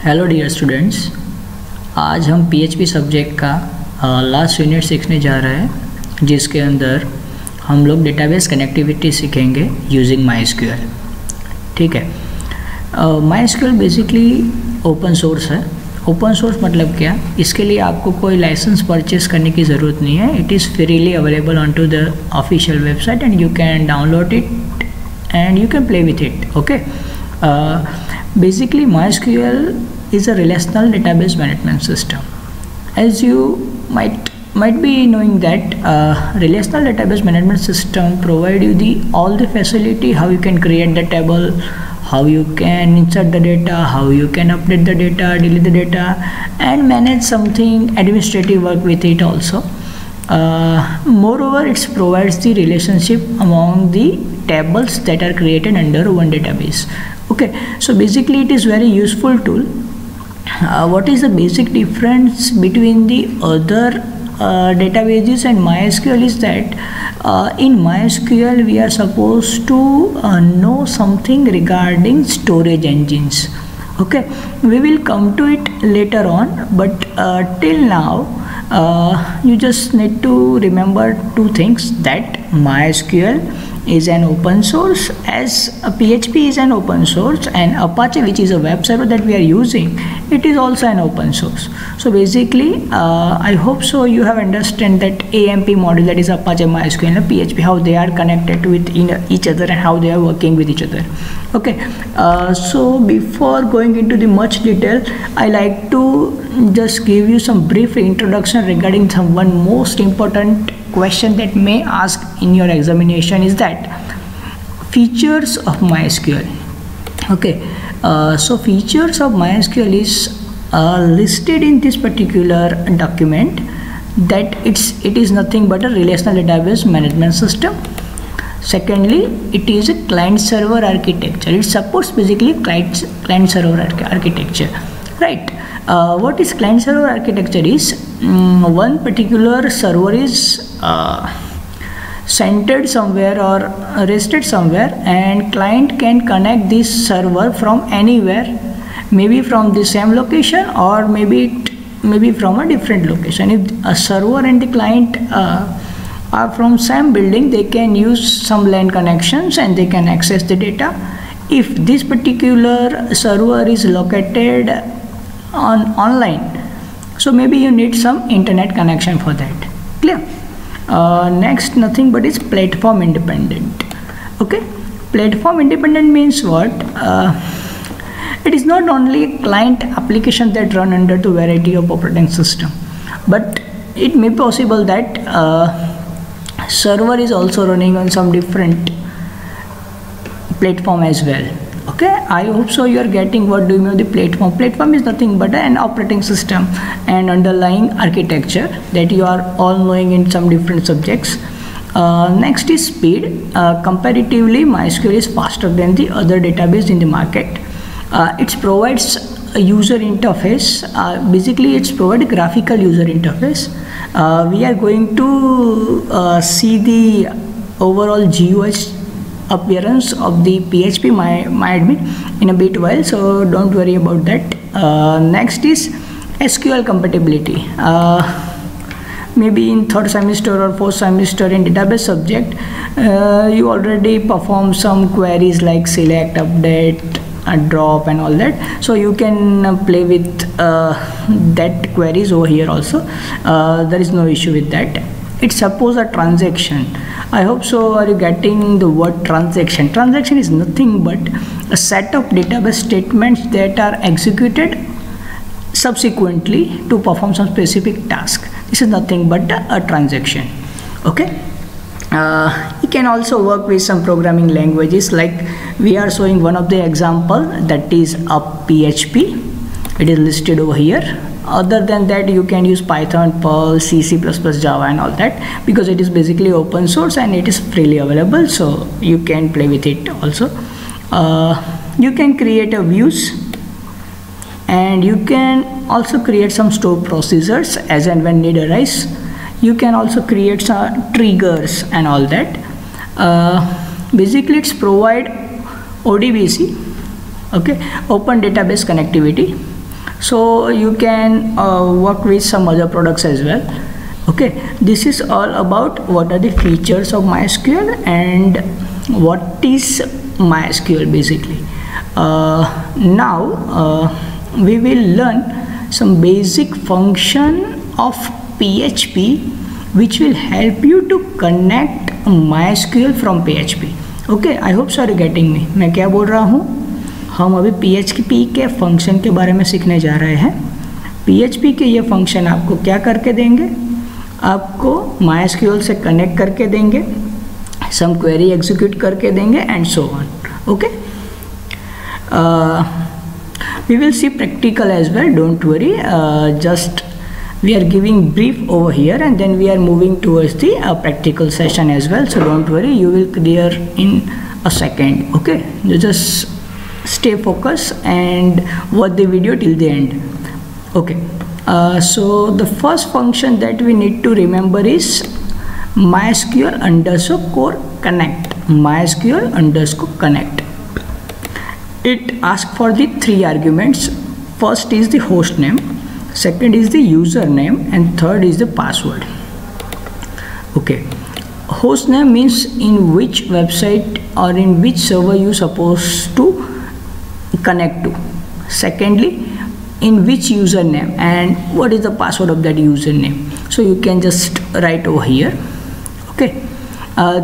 Hello dear students, आज हम PHP subject का लास्ट यूनिट सीखने जा रहे हैं, जिसके अंदर हम लोग डेटाबेस कनेक्टिविटी सीखेंगे यूजिंग MySQL। ठीक है। MySQL बेसिकली ओपन सोर्स है। ओपन सोर्स मतलब क्या? इसके लिए आपको कोई लाइसेंस परचेस करने की ज़रूरत नहीं है। It is freely available on to the official website and you can download it and you can play with it. Okay. Basically MySQL is a relational database management system. As you might be knowing that relational database management system provide you all the facility, how you can create the table, how you can insert the data, how you can update the data, delete the data, and manage something administrative work with it also. Moreover, it provides the relationship among the tables that are created under one database. Okay, so basically it is very useful tool. What is the basic difference between the other databases and MySQL is that in MySQL we are supposed to know something regarding storage engines. Okay, we will come to it later on, but till now you just need to remember two things: that MySQL is an open source, as PHP is an open source, and Apache, which is a web server that we are using, it is also an open source. So basically I hope so you have understand that AMP module, that is Apache, MySQL and PHP, how they are connected with each other and how they are working with each other. Okay, so before going into the much detail, I like to just give you some brief introduction regarding some one most important question that may ask in your examination, is that features of MySQL. Okay, so features of MySQL is listed in this particular document, that it is nothing but a relational database management system. Secondly, it is a client server architecture. It supports basically client server architecture, right? What is client server architecture is one particular server is centered somewhere or rested somewhere, and client can connect this server from anywhere, maybe from the same location or maybe from a different location. If a server and the client are from same building, they can use some LAN connections and they can access the data. If this particular server is located online, so maybe you need some internet connection for that. Clear? Next, nothing but is platform independent. Okay, platform independent means what? It is not only client application that run under the variety of operating system, but it may be possible that server is also running on some different platform as well. Okay, I hope so you are getting what do you mean the platform. Platform is nothing but an operating system and underlying architecture that you are all knowing in some different subjects. Next is speed. Comparatively, MySQL is faster than the other database in the market. It provides a user interface. Basically it's provide a graphical user interface. We are going to see the overall GUI appearance of the PHP MyAdmin in a bit while, so don't worry about that. Next is SQL compatibility. Maybe in third semester or fourth semester in database subject, you already perform some queries like select, update, drop and all that, so you can play with that queries over here also. There is no issue with that. It suppose a transaction. I hope so are you getting the word transaction. Transaction is nothing but a set of database statements that are executed subsequently to perform some specific task. This is nothing but a transaction. Okay, you can also work with some programming languages, like we are showing one of the example, that is a PHP. It is listed over here. Other than that, you can use Python, Perl, C, C++, Java and all that, because it is basically open source and it is freely available, so you can play with it also. You can create a views, and you can also create some stored procedures as and when need arise. You can also create some triggers and all that. Basically it's provide ODBC, okay, open database connectivity. So you can work with some other products as well. Okay, this is all about what are the features of MySQL and what is MySQL basically. Now we will learn some basic function of PHP which will help you to connect MySQL from PHP. Okay, I hope so are you getting me. मैं क्या बोल रहा हूँ, हम अभी PHP के function के बारे में सीखने जा रहे हैं. PHP के ये फंक्शन आपको क्या करके देंगे, आपको MySQL से कनेक्ट करके देंगे, सम क्वेरी एग्जीक्यूट करके देंगे and so on. Okay, we will see practical as well, don't worry. Just we are giving brief over here and then we are moving towards the practical session as well, so don't worry, you will clear in a second. Okay, you just stay focused and watch the video till the end. Okay, so the first function that we need to remember is MySQL underscore connect. MySQL underscore connect. It asks for the 3 arguments. First is the host name, second is the username, and third is the password. Okay, host name means in which website or in which server you supposed to connect to. Secondly, in which username and what is the password of that username. So you can just write over here. Okay,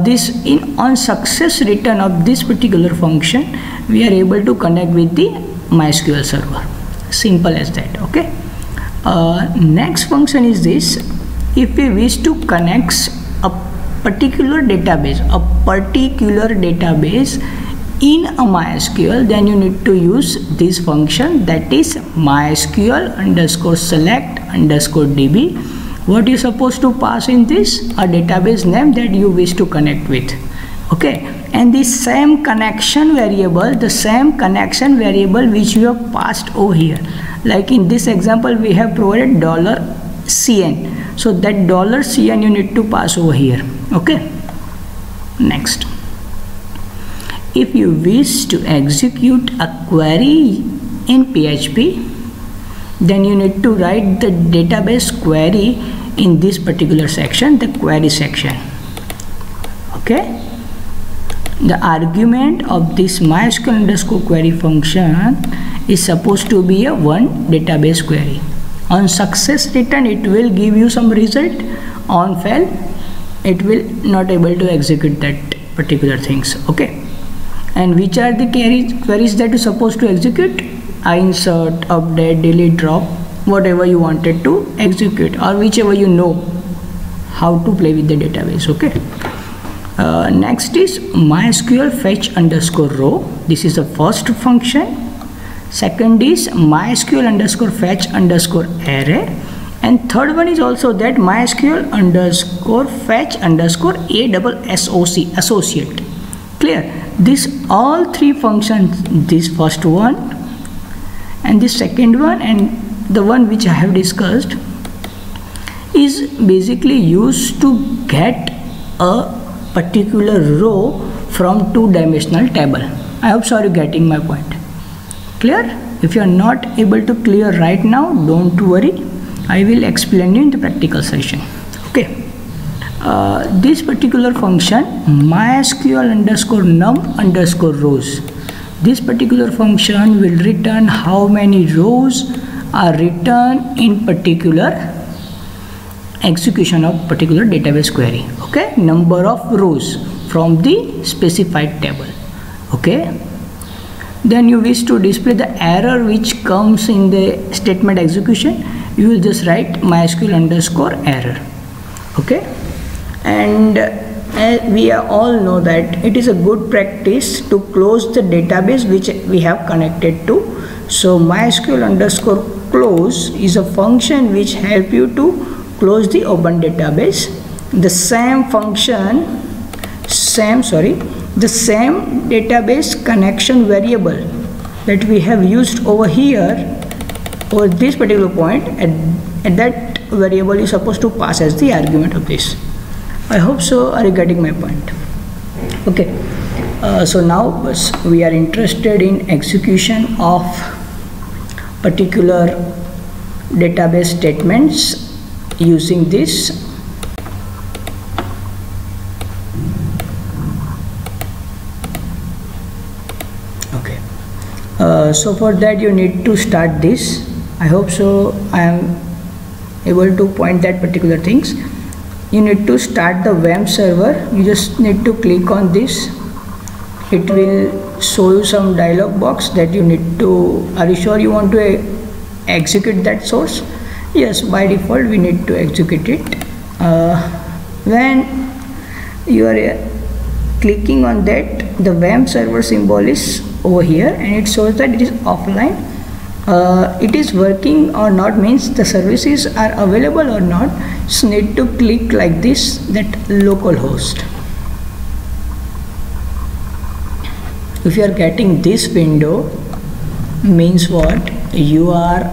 this on success return of this particular function, we are able to connect with the MySQL server. Simple as that. Okay. Next function is this: if we wish to connect a particular database in a MySQL, then you need to use this function, that is MySQL underscore select underscore DB. What you supposed to pass in this? A database name that you wish to connect with. Okay, and the same connection variable which you have passed over here. Like in this example, we have provided $CN. So that $CN you need to pass over here. Okay. Next, if you wish to execute a query in PHP, then you need to write the database query in this particular section, the query section. Okay. The argument of this MySQL underscore query function is supposed to be a one database query. On success return, it will give you some result. On fail, it will not able to execute that particular things. Okay, and which are the queries that you supposed to execute? Insert, update, delete, drop, whatever you wanted to execute, or whichever you know how to play with the database. Okay. Next is MySQL fetch underscore row. This is the first function. Second is MySQL underscore fetch underscore array, and third one is also that MySQL underscore fetch underscore ASSOC associate. Clear? This all 3 functions, this first one and the second one and the one which I have discussed, is basically used to get a particular row from 2-dimensional table. I hope so are you getting my point. Clear? If you are not able to clear right now, don't worry, I will explain you in the practical session. Okay, this particular function MySQL underscore num underscore rows, this particular function will return how many rows are written in particular execution of particular database query. Okay, number of rows from the specified table. Okay, then you wish to display the error which comes in the statement execution, you will just write MySQL underscore error. Okay, and we all know that it is a good practice to close the database which we have connected to. So MySQL underscore close is a function which help you to close the open database. The same function, the same database connection variable that we have used over here, over this particular point, at that variable is supposed to pass as the argument of this. I hope so are you getting my point. Okay, so now we are interested in execution of particular database statements using this. Okay, so for that you need to start this. I hope so I am able to point that particular things. You need to start the WAMP server. You just need to click on this. It will show you some dialog box that you need to, are you sure you want to execute that source? Yes, by default we need to execute it. When you are clicking on that, the WAMP server symbol is over here and it shows that it is offline. It is working or not means the services are available or not. So need to click like this, that localhost. If you are getting this window, means what? You are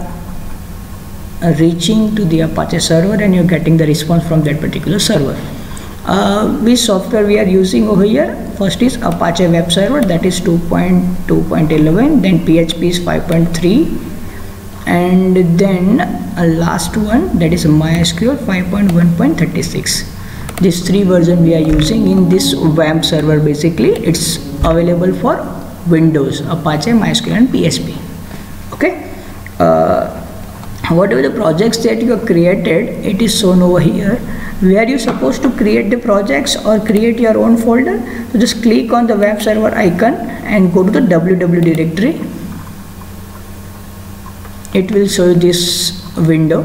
reaching to the Apache server and you're getting the response from that particular server. Which software we are using over here? First is Apache Web Server, that is 2.2.11, then PHP is 5.3, and then last one, that is MySQL 5.1.36. These three versions we are using in this WAMP server. Basically it's available for Windows, Apache, MySQL and PHP. Okay, whatever the projects that you have created, it is shown over here. Where you supposed to create the projects or create your own folder, so just click on the web server icon and go to the www directory. It will show you this window.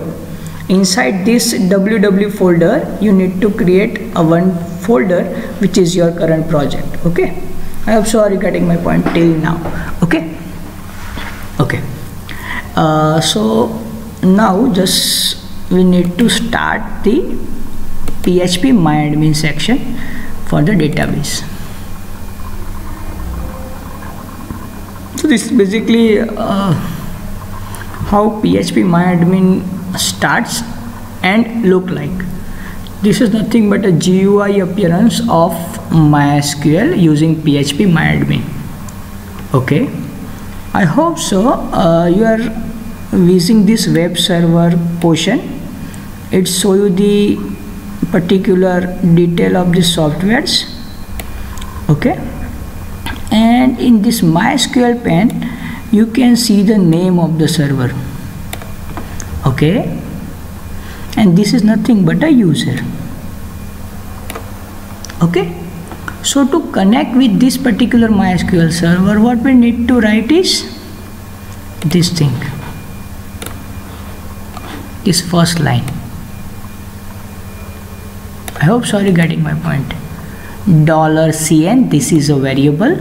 Inside this www folder you need to create a one folder which is your current project. Okay, I hope so are you getting my point till now. Okay, okay, so now just we need to start the PHP MyAdmin section for the database. So this is basically how PHP MyAdmin starts and look like. This is nothing but a GUI appearance of MySQL using PHP MyAdmin. Okay, I hope so you are using this web server portion. It show you the particular detail of the softwares. Okay, and in this MySQL pane you can see the name of the server. Okay, and this is nothing but a user. Okay, so to connect with this particular MySQL server, what we need to write is this thing, this first line. I hope so you're getting my point. $CN, this is a variable.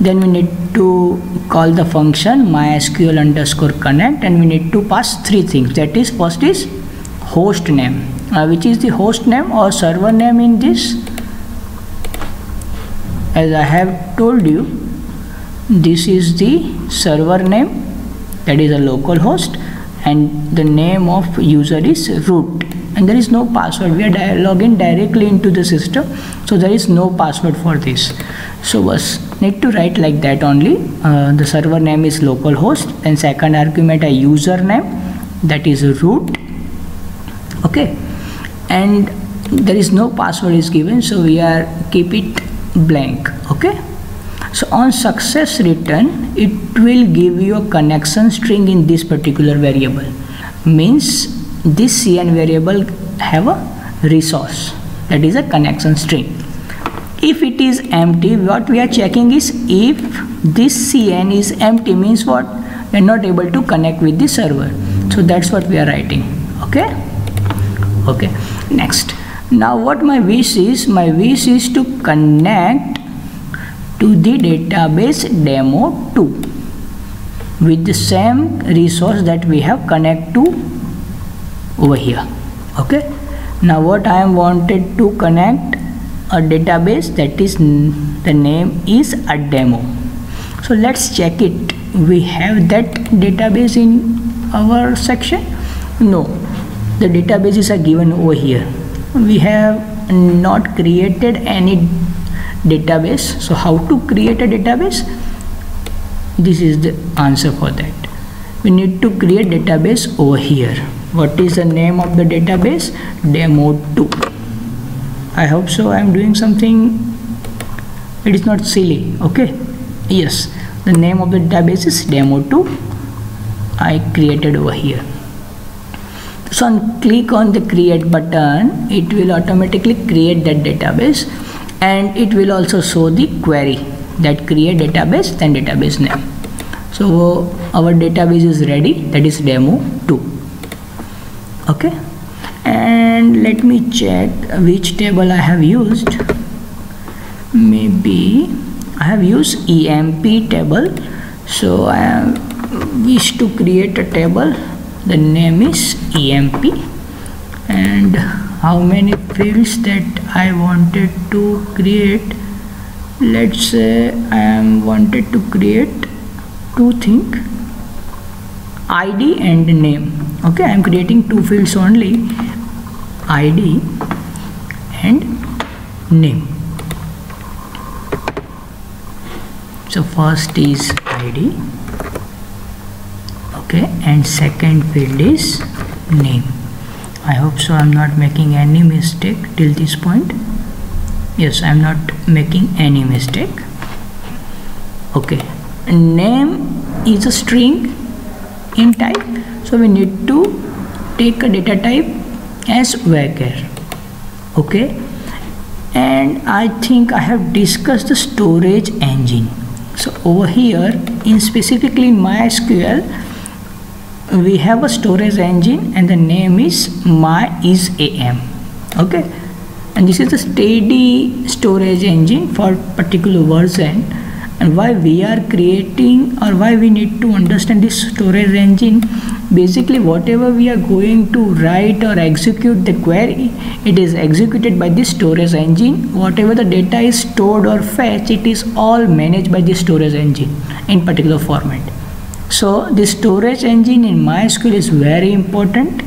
Then we need to call the function mysql_connect and we need to pass three things. That is, first is host name, which is the host name or server name in this. As I have told you, this is the server name, that is a local host, and the name of user is root, and there is no password. We are logging directly into the system, so there is no password for this. So bus need to write like that only. The server name is localhost and second argument a username, that is root. Okay, and there is no password is given, so we are keep it blank. Okay, so on success return it will give you a connection string in this particular variable. Means this CN variable have a resource, that is a connection string. If it is empty, what we are checking is if this CN is empty, means what? We are not able to connect with the server. So that's what we are writing. Okay, okay, next. Now what my wish is to connect to the database demo2 with the same resource that we have connect to over here. Okay, now what I am wanted to connect a database, that is the name is a demo. So let's check it. We have that database in our section? No, the databases are given over here. We have not created any database. So how to create a database? This is the answer for that. we need to create database over here. What is the name of the database? Demo2. I hope so I am doing something, it is not silly. Okay, yes, the name of the database is Demo2. I created over here. So click on the create button, it will automatically create that database, and it will also show the query that create database then database name. So our database is ready, that is Demo2. Okay, and let me check which table I have used. Maybe I have used EMP table. So I wish to create a table, the name is EMP, and how many fields that I wanted to create. Let's say I wanted to create two things, ID and name. Okay, I am creating two fields only, ID and name. So first is ID, okay, and second field is name. I hope so I am not making any mistake till this point. Yes, I am not making any mistake. Okay, name is a string in type, so we need to take a data type as varchar. Okay, and I think I have discussed the storage engine. So over here in specifically in MySQL we have a storage engine and the name is MyIsAm. Okay, and this is a steady storage engine for particular version. And why we are creating, or why we need to understand this storage engine, basically whatever we are going to write or execute the query, it is executed by this storage engine. Whatever the data is stored or fetched, it is all managed by this storage engine in particular format. So this storage engine in MySQL is very important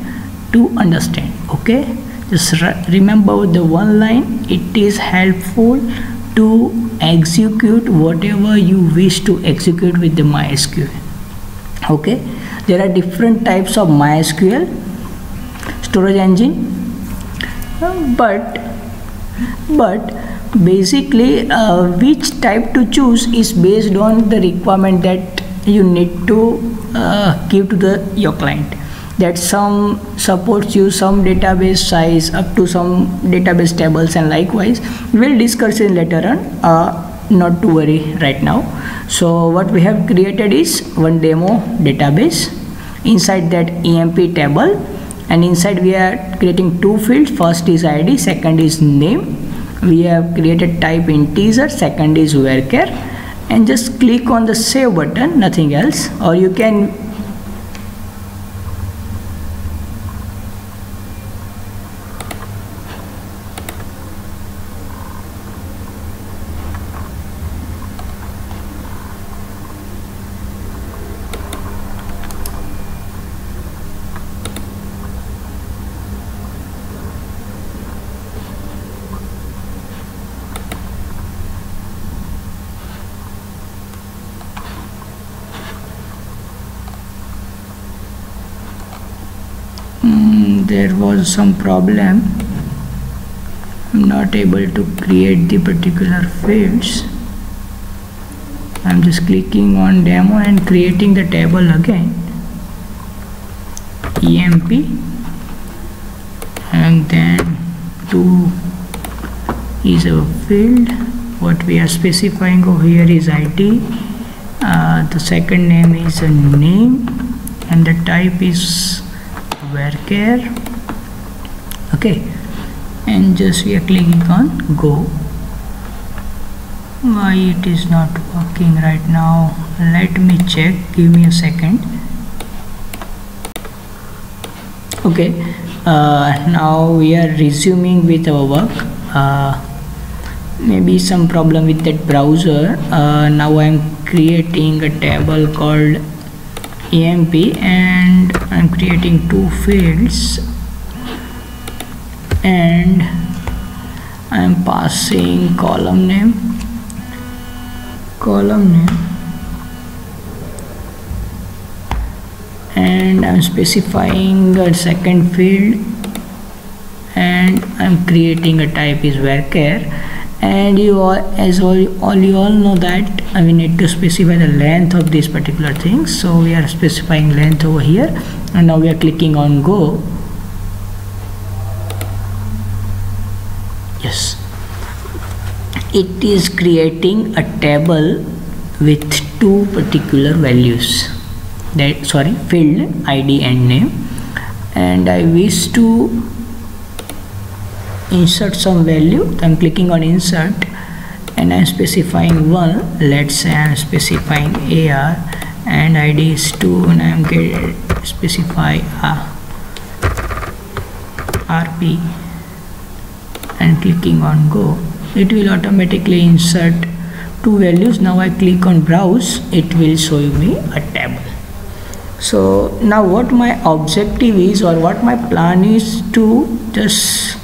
to understand. Okay, just remember the one line, it is helpful to execute whatever you wish to execute with the MySQL. Okay, there are different types of MySQL storage engine, but basically which type to choose is based on the requirement that you need to give to your client. That some supports you some database size up to some database tables, and likewise we'll discuss it later on, not to worry right now. So what we have created is one demo database, inside that EMP table, and inside we are creating two fields. First is ID, second is name. We have created type integer, second is varchar, and just click on the save button, nothing else. Or you can there was some problem. I'm not able to create the particular fields. I'm just clicking on demo and creating the table again, EMP, and then 2 is a field. What we are specifying over here is ID, the second name is a name, and the type is varchar. Okay, and just we are clicking on go. Why it is not working right now? Let me check, give me a second. Okay, now we are resuming with our work. Maybe some problem with that browser. Now I am creating a table called EMP, and I am creating two fields, and I am passing column name, I'm specifying a second field, and I'm creating a type is varchar. And you all, you all know that we need to specify the length of this particular thing, so we are specifying length over here, and now we are clicking on go. Yes, it is creating a table with two particular values, that field ID and name, and I wish to insert some value. I'm clicking on insert, and I'm specifying one. Let's say I'm specifying AR, and ID is 2, and I'm going to specify RP, and clicking on go. It will automatically insert two values. Now I click on browse, it will show me a table. So now what my objective is, or what my plan is, to just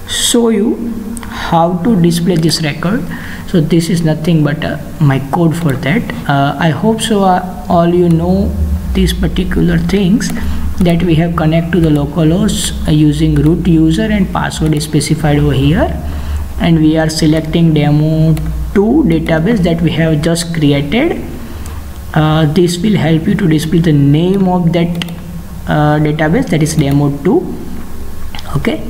show you how to display this record. So this is nothing but my code for that. I hope so all you know these particular things, that we have connect to the localhost using root user, and password is specified over here, and we are selecting demo2 database that we have just created. This will help you to display the name of that database, that is demo2. Okay,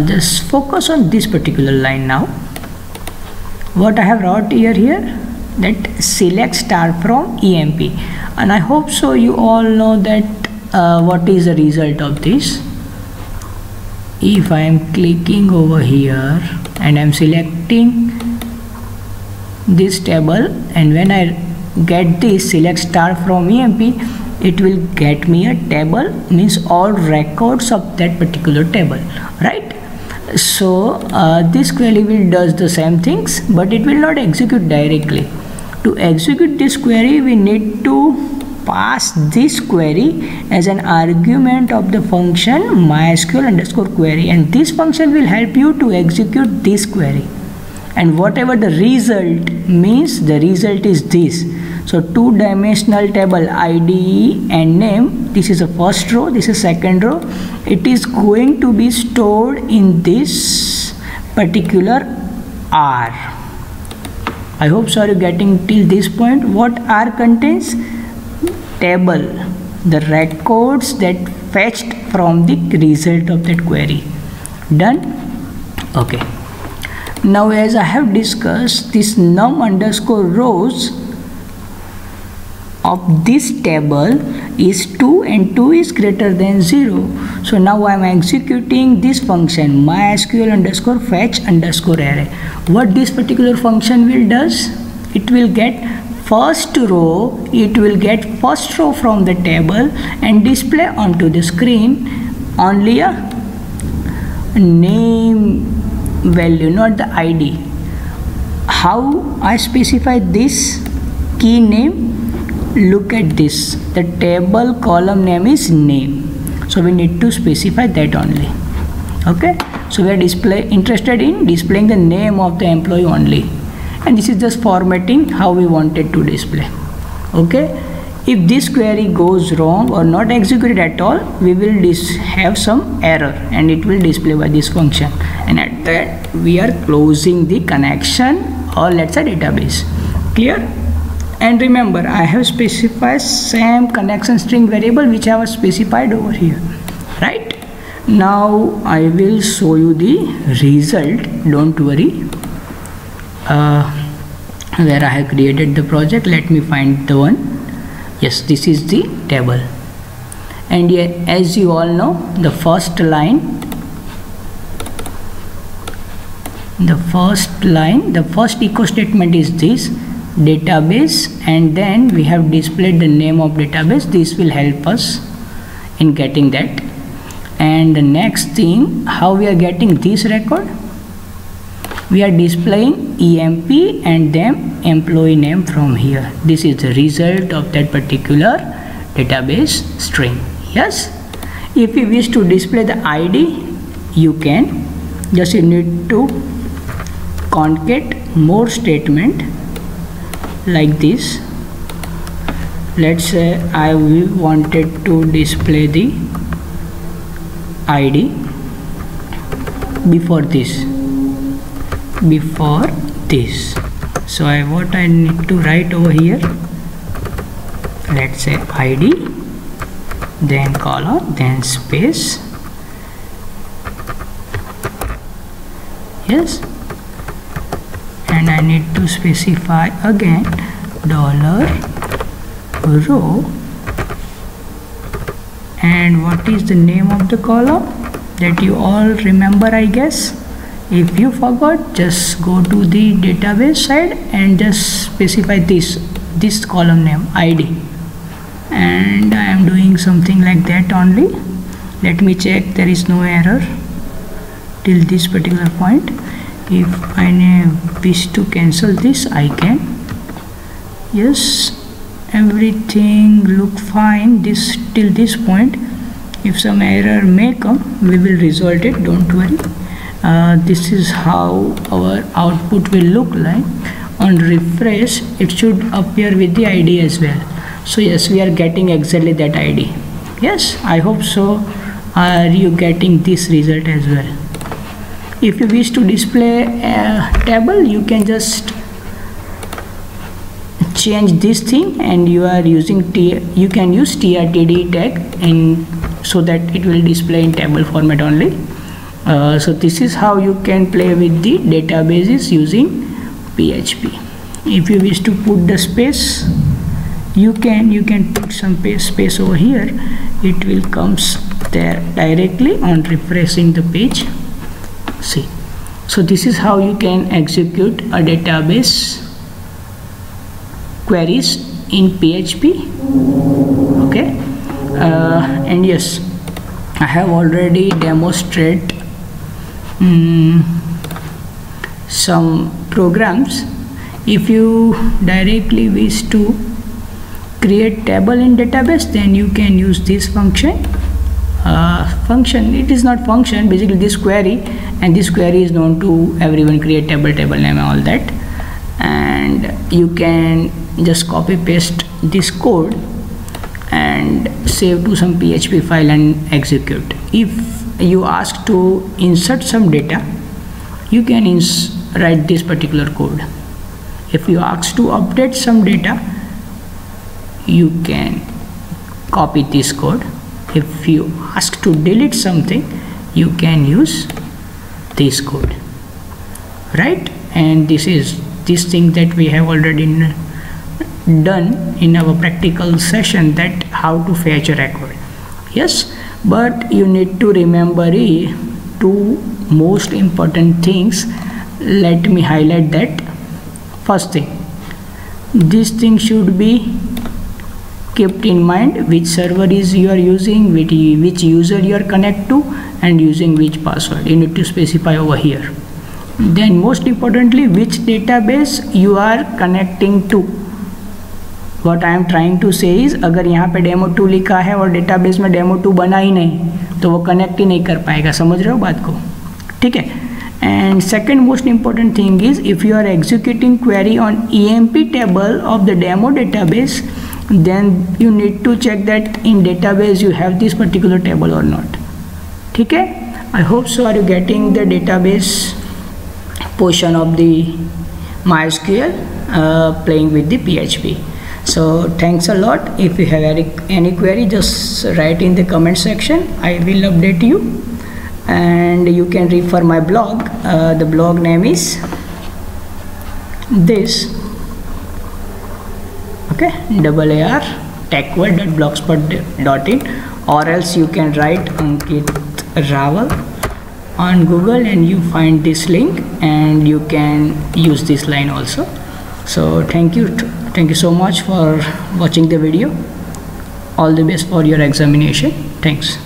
just focus on this particular line now. What I have wrote here, that select star from EMP, and I hope so you all know that what is the result of this. If I am clicking over here and I am selecting this table, and when I get this select star from EMP, it will get me a table, means all records of that particular table, right? So this query will does the same things, but it will not execute directly. To execute this query, we need to pass this query as an argument of the function MySQL_query, and this function will help you to execute this query, and whatever the result means, the result is this. So two-dimensional table ID and name, this is the first row, this is second row. It is going to be stored in this particular R. I hope so you're getting till this point. What R contains? Table, the records that fetched from the result of that query. Done? Okay. Now as I have discussed, this num_rows of this table is 2, and 2 is greater than 0. So now I am executing this function MySQL_fetch_array. What this particular function will does? It will get first row, it will get first row from the table and display onto the screen only a name value, not the ID. How I specify this key name? Look at this, the table column name is name, so we need to specify that only. Okay, so we are interested in displaying the name of the employee only, and this is just formatting how we wanted to display. Okay, if this query goes wrong or not executed at all, we will have some error and it will display by this function, and at that we are closing the connection, or let's say database. Clear? And remember, I have specified same connection string variable which I have specified over here, right? Now I will show you the result. Don't worry, where I have created the project. Let me find the one. Yes, this is the table, and yet as you all know, the first line, the first echo statement is this database, and then we have displayed the name of database. This will help us in getting that. And the next thing, how we are getting this record? We are displaying EMP and then employee name from here. This is the result of that particular database string. Yes, if you wish to display the ID, you can. Just you need to concat more statement like this, let's say I wanted to display the ID before this. So what I need to write over here, let's say ID, then colon, then space, yes, and I need to specify again $row, and what is the name of the column that you all remember, I guess. If you forgot, just go to the database side and just specify this column name, ID, and I am doing something like that only. Let me check there is no error till this particular point. If I wish to cancel this, I can. Yes, everything look fine till this point. If some error may come, we will resolve it, don't worry. This is how our output will look like. On refresh, it should appear with the ID as well. So yes, we are getting exactly that ID. Yes, I hope so. Are you getting this result as well? If you wish to display a table, you can just change this thing, and you can use TRTD tag so that it will display in table format only. So this is how you can play with the databases using PHP. If you wish to put the space, you can put some space over here. It will comes there directly on refreshing the page. See, so this is how you can execute a database queries in PHP. Okay, and yes, I have already demonstrated some programs. If you directly wish to create table in database, then you can use this function. It is not function, basically this query, and this query is known to everyone, create table name, all that, and you can just copy paste this code and save to some PHP file and execute. If you ask to insert some data, you can write this particular code. If you ask to update some data, you can copy this code. If you ask to delete something, you can use this code, right? And this is this thing that we have already done in our practical session, that how to fetch a record. Yes, but you need to remember two most important things. Let me highlight that. First thing, this thing should be kept in mind, which server is you are using, which user you are connect to, and using which password. You need to specify over here. Then most importantly, which database you are connecting to. What I am trying to say is, अगर यहाँ पे demo2 लिखा है और database में demo2 बना ही नहीं, तो वो connect ही नहीं कर पाएगा. समझ रहे हो बात को? ठीक है. And second most important thing is, if you are executing query on EMP table of the demo database, then you need to check that in database you have this particular table or not. ठीक है. I hope so. Are you getting the database portion of the MySQL playing with the PHP? So thanks a lot. If you have any query, just write in the comment section. I will update you, and you can refer my blog. The blog name is this, okay, AR techworld.blogspot.in, or else you can write Ankit Rawal on Google and you find this link, and you can use this line also. So thank you so much for watching the video. All the best for your examination. Thanks.